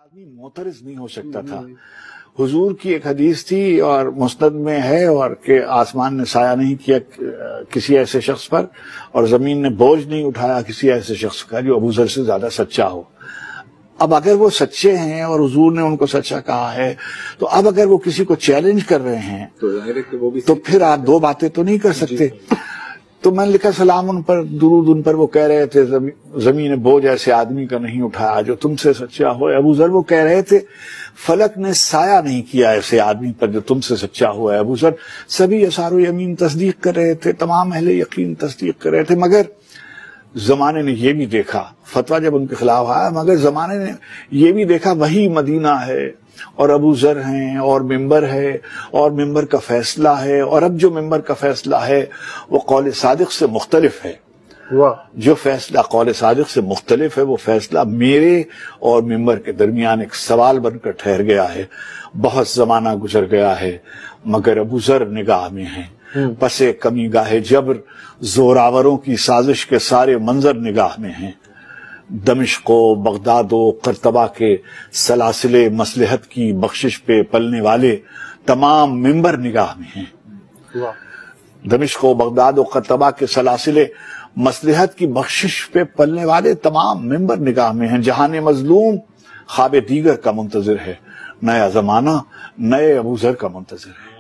آدمی معترض نہیں ہو سکتا تھا۔ حضور کی ایک حدیث تھی اور مسند میں ہے، اور کہ آسمان نے سایہ نہیں کیا کسی ایسے شخص پر، اور زمین نے بوجھ نہیں اٹھایا کسی ایسے شخص کا جو ابو ذر سے زیادہ سچا ہو۔ اب اگر وہ سچے ہیں اور حضور نے ان کو سچا کہا ہے، تو اب اگر وہ کسی کو چیلنج کر رہے ہیں تو پھر آپ دو باتیں تو نہیں کر سکتے۔ تو میں نے لکھا سلام ان پر، درود ان پر، وہ کہہ رہے تھے زمین بوجھ ایسے آدمی کا نہیں اٹھایا جو تم سے سچا ہو۔ ابو ذر وہ کہہ رہے تھے فلک نے سایہ نہیں کیا ایسے آدمی پر جو تم سے سچا ہوا ہے ابو ذر۔ سبھی اثار و یمین تصدیق کر رہے تھے، تمام اہل یقین تصدیق کر رہے تھے، مگر زمانے نے یہ بھی دیکھا، فتویٰ جب ان کے خلاف آیا، مگر زمانے نے یہ بھی دیکھا وہی مدینہ ہے اور ابو ذر ہیں اور ممبر ہے اور ممبر کا فیصلہ ہے، اور اب جو ممبر کا فیصلہ ہے وہ قول صادق سے مختلف ہے۔ جو فیصلہ قول صادق سے مختلف ہے وہ فیصلہ میرے اور ممبر کے درمیان ایک سوال بن کر ٹھہر گیا ہے۔ بہت زمانہ گزر گیا ہے مگر ابو ذر نگاہ میں ہیں، پس کمی گاہ جبر زوراوروں کی سازش کے سارے منظر نگاہ میں ہیں۔ دمشق و بغداد و قرطبہ کے سلاسل مصلحت کی بخشش پہ پلنے والے تمام ممبر نگاہ میں ہیں۔ دمشق و بغداد و قرطبہ کے سلاسل مصلحت کی بخشش پہ پلنے والے تمام ممبر نگاہ میں ہیں۔ جہان مظلوم خواب دیگر کا منتظر ہے، نیا زمانہ نئے ابو ذر کا منتظر ہے۔